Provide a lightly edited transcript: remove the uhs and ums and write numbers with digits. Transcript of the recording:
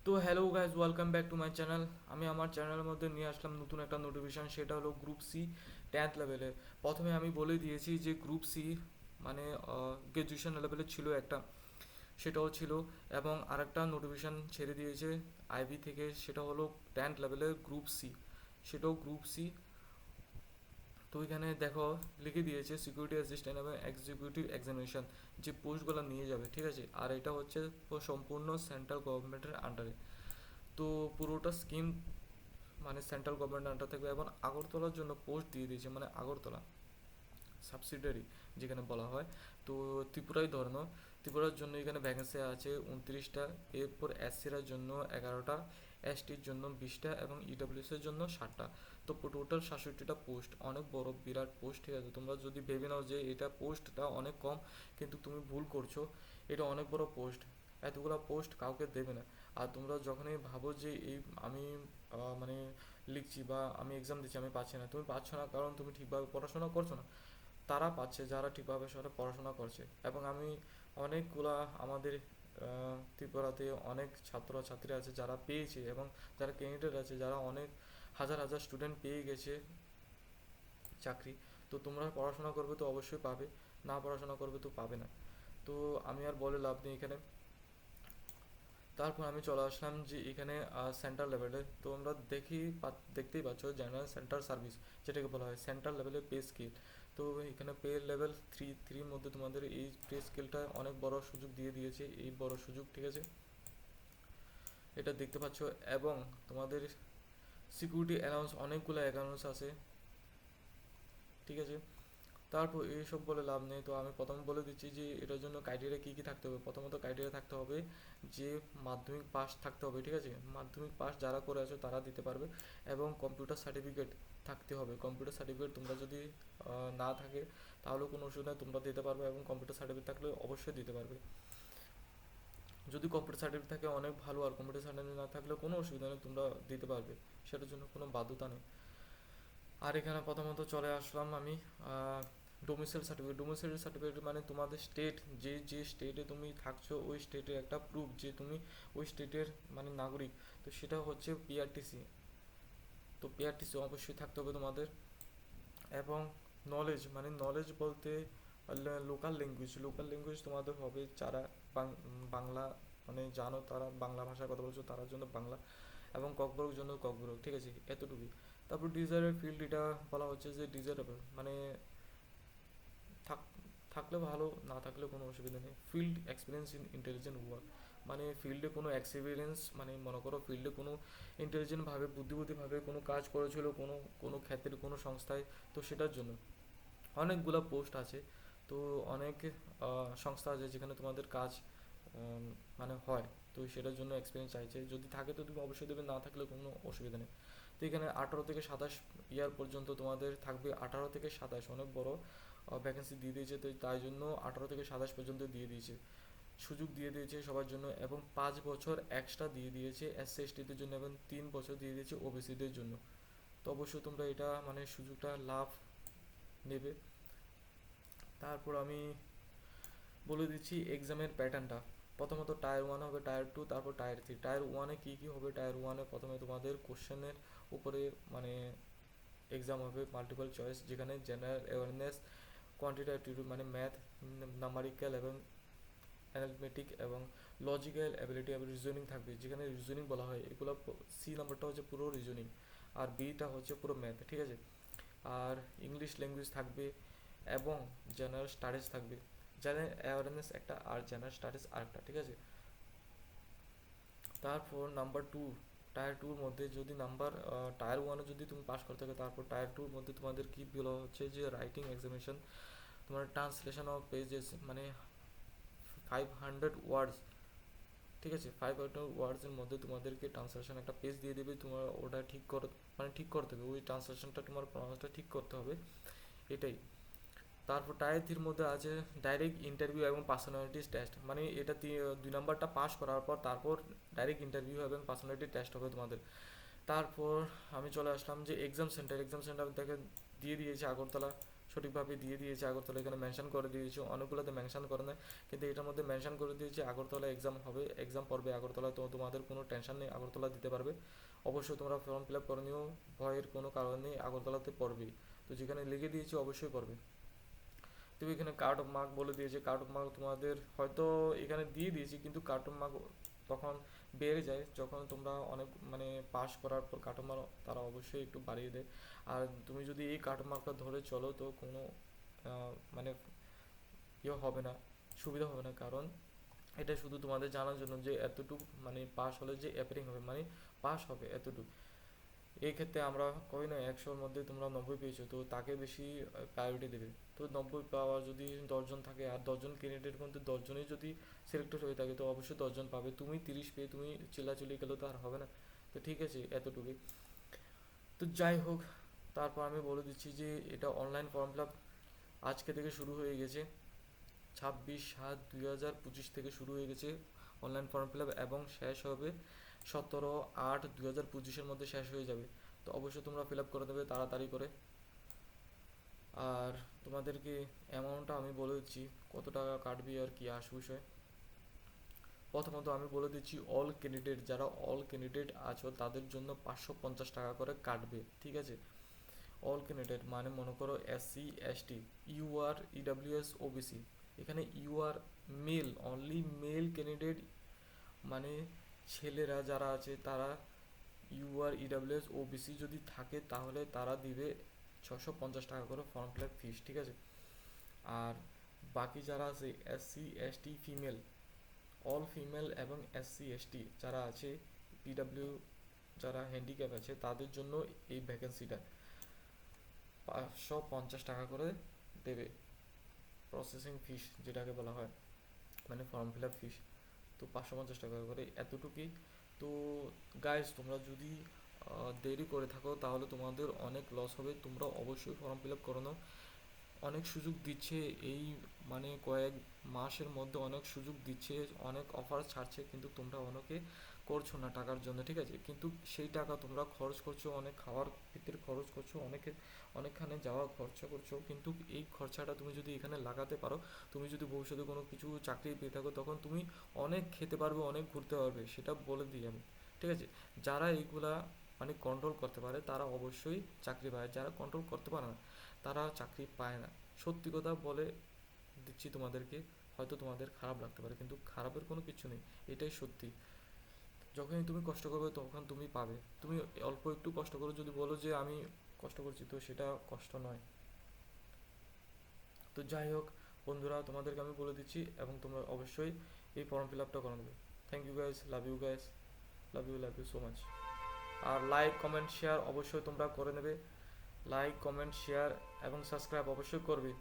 তো hello guys, welcome back to my channel. আমি আমার চ্যানেলের মধ্যে নিয়ে আসলাম নতুন একটা নোটিফিকেশান, সেটা হলো গ্রুপ সি 10th লেভেলে। প্রথমে আমি বলে দিয়েছি যে গ্রুপ সি মানে গ্র্যাজুয়েশন লেভেলে ছিল একটা, সেটাও ছিল। এবং আরেকটা নোটিফিকেশান ছেড়ে দিয়েছে আইবি থেকে, সেটা হলো 10th লেভেলের গ্রুপ সি, সেটাও গ্রুপ সি। তো এখানে দেখো লিখে দিয়েছে সিকিউরিটি অ্যাসিস্ট্যান্ট এবং এক্সিকিউটিভ এক্সামিনেশন যে পোস্টগুলো নিয়ে যাবে, ঠিক আছে। আর এটা হচ্ছে সম্পূর্ণ সেন্ট্রাল গভর্নমেন্টের আন্ডারে। তো পুরোটা স্কিম মানে সেন্ট্রাল গভর্নমেন্ট আন্ডার থাকবে। এবং আগরতলার জন্য পোস্ট দিয়ে দিয়েছে, মানে আগরতলা সাবসিডারি যেখানে বলা হয়। তো ত্রিপুরাই ধরানো, ত্রিপুরার জন্য এখানে ভ্যাকেন্সি আছে 29টা। এরপর এসসির জন্য 11টা, এসটির জন্য 20টা এবং ইডাব্লিউএস এর জন্য 60টা। তো টোটাল 67টা পোস্ট, অনেক বড় বিরাট পোস্ট, ঠিক আছে। তোমরা যদি ভেবে নাও যে এটা পোস্টটা অনেক কম, কিন্তু তুমি ভুল করছো। এটা অনেক বড় পোস্ট, এতগুলো পোস্ট কাউকে দেবে না। আর তোমরা যখনই ভাবো যে এই আমি মানে লিখছি বা আমি এক্সাম দিচ্ছি আমি পাচ্ছি না, তুমি পাচ্ছ না কারণ তুমি ঠিকভাবে পড়াশোনা করছো না। তারা পাচ্ছে যারা ঠিকভাবে সেটা পড়াশোনা করছে। এবং আমি অনেকগুলা আমাদের ত্রিপুরাতে অনেক ছাত্র ছাত্রী আছে যারা পেয়েছে, এবং যারা ক্যান্ডিডেট আছে যারা অনেক হাজার হাজার স্টুডেন্ট পেয়ে গেছে চাকরি। তো তোমরা পড়াশোনা করবে তো অবশ্যই পাবে, না পড়াশোনা করবে তো পাবে না। তো আমি আর বলে লাভ নেই এখানে। তারপর আমি চলে আসলাম যে এখানে সেন্ট্রাল লেভেলে। তো আমরা দেখতেই পাচ্ছ জেনারেল সেন্টার সার্ভিস, যেটাকে বলা হয় সেন্ট্রাল লেভেলের পে স্কেল। তো এখানে পে লেভেল থ্রির মধ্যে তোমাদের এই পে স্কেলটা অনেক বড় সুযোগ দিয়ে দিয়েছে, এই বড় সুযোগ, ঠিক আছে, এটা দেখতে পাচ্ছ। এবং তোমাদের সিকিউরিটি অ্যালাউন্স, অনেকগুলো অ্যালাউন্স আছে, ঠিক আছে। তারপর এইসব বলে লাভ নেই। তো আমি প্রথম বলে দিচ্ছি যে এটার জন্য ক্রাইটেরিয়া কী কী থাকতে হবে। প্রথমত ক্রাইটেরিয়া থাকতে হবে যে মাধ্যমিক পাস থাকতে হবে, ঠিক আছে। মাধ্যমিক পাস যারা করে আছো তারা দিতে পারবে। এবং কম্পিউটার সার্টিফিকেট থাকতে হবে। কম্পিউটার সার্টিফিকেট তোমরা যদি না থাকে তাহলে কোনো অসুবিধা নেই, তোমরা দিতে পারবে। এবং কম্পিউটার সার্টিফিকেট থাকলে অবশ্যই দিতে পারবে। যদি কম্পিউটার সার্টিফিকেট থাকে অনেক ভালো, আর কম্পিউটার সার্টিফিকেট না থাকলে কোনো অসুবিধা নেই, তোমরা দিতে পারবে, সেটার জন্য কোনো বাধ্যতা নেই। আর এখানে প্রথমত চলে আসলাম আমি ডোমিসাইল সার্টিফিকেট। ডোমিসাইল সার্টিফিকেট মানে তোমাদের স্টেট, যে যে স্টেটে তুমি থাকছো ওই স্টেটের একটা প্রুফ যে তুমি ওই স্টেটের মানে নাগরিক। তো সেটা হচ্ছে পিআরটিসি। তো পিআরটিসি অবশ্যই থাকতে হবে তোমাদের। এবং নলেজ, মানে নলেজ বলতে লোকাল ল্যাঙ্গুয়েজ, লোকাল ল্যাঙ্গুয়েজ তোমাদের হবে যারা বাংলা মানে জানো, তারা বাংলা ভাষায় কথা বলছো তার জন্য বাংলা। এবং ককবরক জন্য ককবরক, ঠিক আছে, এতটুকুই। তারপর ডিজায়ারের ফিল্ড, এটা বলা হচ্ছে যে ডিজায়ারেবল মানে থাক থাকলে ভালো, না থাকলে কোনো অসুবিধা নেই। Field experience in intelligent work, মানে ফিল্ডে কোনো এক্সপিরিয়েন্স, মানে মনে করো ফিল্ডে কোনো ইন্টেলিজেন্টভাবে বুদ্ধিভাবে কোনো কাজ করেছিল কোনো কোনো ক্ষেত্রে কোনো সংস্থায়। তো সেটার জন্য অনেকগুলো পোস্ট আছে। তো অনেক সংস্থা আছে যেখানে তোমাদের কাজ উম, মানে হয়। তো সেটার জন্য এক্সপিরিয়েন্স চাইছে, যদি থাকে তো তুমি অবশ্যই দেবে, না থাকলে কোনো অসুবিধা নেই। তো এখানে 18 থেকে 27 ইয়ার পর্যন্ত তোমাদের থাকবে। 18 থেকে 27 অনেক বড় ভ্যাকেন্সি দিয়ে দিয়েছে, তো তাই জন্য 18 থেকে 27 পর্যন্ত দিয়ে দিয়েছে, সুযোগ দিয়ে দিয়েছে সবার জন্য। এবং 5 বছর এক্সট্রা দিয়ে দিয়েছে এসসি এসটিদের জন্য, এবং 3 বছর দিয়ে দিয়েছে ওবিসিদের জন্য। তো অবশ্যই তোমরা এটা মানে সুযোগটা লাভ নেবে। তারপর আমি বলে দিচ্ছি এক্সামের প্যাটার্নটা। প্রথমত টায়ার 1 হবে, টায়ার 2, তারপর টায়ার 3। টায়ার 1-এ কী কী হবে, টায়ার 1-এ প্রথমে তোমাদের কোশ্চেনের উপরে মানে এক্সাম হবে, মাল্টিপল চয়েস, যেখানে জেনারেল অ্যাওয়ারনেস, কোয়ান্টিটেটিভ মানে ম্যাথ, নাম্বারিক্যাল এবং অ্যানালিটিক এবং লজিক্যাল অ্যাবিলিটি এবং রিজনিং থাকবে। যেখানে রিজনিং বলা হয় এগুলো, সি নাম্বারটা হচ্ছে পুরো রিজনিং, আর বিটা হচ্ছে পুরো ম্যাথ, ঠিক আছে। আর ইংলিশ ল্যাঙ্গুয়েজ থাকবে এবং জেনারেল স্টাডিজ থাকবে। জেনারেল অ্যাওয়ারনেস একটা আর জেনারেল স্টাডিজ আরেকটা, ঠিক আছে। তারপর নাম্বার 2, টায়ার 2-র মধ্যে যদি টায়ার 1-এ যদি তুমি পাস করতে থাকো, তারপর টায়ার 2-র মধ্যে তোমাদের কী বলা হচ্ছে যে রাইটিং এক্সামিনেশন, তোমার ট্রান্সলেশন অফ পেজেস, মানে 500 ওয়ার্ডস, ঠিক আছে। 500 ওয়ার্ডসের মধ্যে তোমাদেরকে ট্রান্সলেশন একটা পেজ দিয়ে দেবে, তোমার ওটা ঠিক কর মানে ঠিক করতে হবে, ওই ট্রান্সলেশনটা তোমার প্রনাউন্সটা ঠিক করতে হবে, এটাই। তারপর টায়ার 3-র মধ্যে আছে ডাইরেক্ট ইন্টারভিউ এবং পার্সোনালিটিস টেস্ট, মানে এটা 2 নম্বরটা পাস করার পর তারপর ডাইরেক্ট ইন্টারভিউ এবং পার্সোনালিটি টেস্ট হবে তোমাদের। তারপর আমি চলে আসলাম যে এক্সাম সেন্টার। এক্সাম সেন্টার থেকে দিয়ে দিয়েছে আগরতলা। সঠিকভাবে দিয়ে দিয়েছে, আগরতলা এখানে মেনশন করে দিয়েছে, অনেকগুলোতে মেনশন করে না, কিন্তু এটার মধ্যে মেনশন করে দিয়েছে আগরতলা এক্সাম হবে, এক্সাম পড়বে আগরতলা। তো তোমাদের কোনো টেনশন নেই, আগরতলা দিতে পারবে। অবশ্যই তোমরা ফর্ম ফিল আপ করে নিও, ভয়ের কোনো কারণ নেই, আগরতলাতে পড়বেই। তো যেখানে লিখে দিয়েছি অবশ্যই পড়বে। তো এখানে কার্ড অফ মার্ক বলে দিয়েছে, কার্ড অফ মার্ক তোমাদের হয়তো এখানে দিয়ে দিয়েছি, কিন্তু কার্ড অফ মার্ক তখন বেড়ে যায় যখন তোমরা অনেক মানে পাস করার পর কার্ড অফ মার্ক তারা অবশ্যই একটু বাড়িয়ে দেয়। আর তুমি যদি এই কার্ড অফ মার্কটা ধরে চলো তো কোনো মানে ইয়ে হবে না, সুবিধা হবে না, কারণ এটা শুধু তোমাদের জানার জন্য যে এতটুকু মানে পাস হলে যে অ্যাপিয়ারিং হবে মানে পাস হবে এতটুকু। এই ক্ষেত্রে আমরা কই না 100-র মধ্যে তোমরা 90 পেয়েছো, তো তাকে বেশি প্রায়োরিটি দেবে। তো 90 পাওয়া যদি 10 জন থাকে আর 10 জন ক্যান্ডিডেট মধ্যে 10 জনই যদি সিলেক্টেড হয়ে থাকে, তো অবশ্যই 10 জন পাবে। তুমি 30 পেয়ে তুমি চিল্লাচিল্লি গেলে তো আর হবে না। তো ঠিক আছে, এতটুকুই। তো যাই হোক, তারপর আমি বলে দিচ্ছি যে এটা অনলাইন ফর্ম ফিল আপ আজকে থেকে শুরু হয়ে গেছে, 26/7/2025 থেকে শুরু হয়ে গেছে অনলাইন ফর্ম ফিল আপ, এবং শেষ হবে 17/8/2025-এর মধ্যে শেষ হয়ে যাবে। তো অবশ্যই তোমরা ফিল আপ করে দেবে তাড়াতাড়ি করে। আর তোমাদেরকে অ্যামাউন্টটা আমি বলে দিচ্ছি কত টাকা কাটবে আর কি আসে বিষয়। প্রথমত আমি বলে দিচ্ছি অল ক্যান্ডিডেট, যারা অল ক্যান্ডিডেট আছো তাদের জন্য 550 টাকা করে কাটবে, ঠিক আছে? অল ক্যান্ডিডেট মানে মনে করো SC ST, UR EWS OBC, এখানে UR male, only male candidate মানে ছেলেরা যারা আছে তারা UR EWS OBC যদি থাকে তাহলে তারা দিবে 650 টাকা করে ফর্ম ফিল আপ ফিস, ঠিক আছে? আর বাকি যারা আছে SC ST female, all female এবং SC ST যারা আছে, PW যারা হ্যান্ডিক্যাপ আছে তাদের জন্য এই ভ্যাকেন্সিটা 550 টাকা করে দেবে, প্রসেসিং ফিস যেটাকে বলা হয়, মানে ফর্ম ফিল আপ ফিস। তো 550 টাকা করে এতটুকুই। তো গাইস তোমরা যদি দেরি করে থাকো তাহলে তোমাদের অনেক লস হবে, তোমরা অবশ্যই ফর্ম ফিল আপ করে নাও। অনেক সুযোগ দিচ্ছে এই মানে কয়েক মাসের মধ্যে, অনেক সুযোগ দিচ্ছে, অনেক অফার ছাড়ছে, কিন্তু তোমরা অনেকে করছো না টাকার জন্য, ঠিক আছে? কিন্তু সেই টাকা তোমরা খরচ করছো, অনেক খাওয়ার ক্ষেত্রে খরচ করছো, অনেকখানে যাওয়া খরচা করছো, কিন্তু এই খরচাটা তুমি যদি এখানে লাগাতে পারো, তুমি যদি ভবিষ্যতে কোনো কিছু চাকরি পেয়ে থাকো তখন তুমি অনেক খেতে পারবে, অনেক ঘুরতে পারবে, সেটা বলে দিই আমি, ঠিক আছে? যারা এইগুলা মানে কন্ট্রোল করতে পারে তারা অবশ্যই চাকরি পায়, যারা কন্ট্রোল করতে পারে না তারা চাকরি পায় না। সত্যি কথা বলে দিচ্ছি তোমাদেরকে, হয়তো তোমাদের খারাপ লাগতে পারে কিন্তু খারাপের কোনো কিছু নেই, এটাই সত্যি। যখনই তুমি কষ্ট করবে তখন তুমি পাবে। তুমি অল্প একটু কষ্ট করো, যদি বলো যে আমি কষ্ট করছি, তো সেটা কষ্ট নয়। তো যাই হোক বন্ধুরা, তোমাদেরকে আমি বলে দিচ্ছি এবং তোমরা অবশ্যই এই ফর্ম ফিল আপটা করে নেবে। Thank you guys, love you guys, love you so much. আর লাইক কমেন্ট শেয়ার অবশ্যই তোমরা করে নেবে, লাইক কমেন্ট শেয়ার এবং সাবস্ক্রাইব অবশ্যই করবে।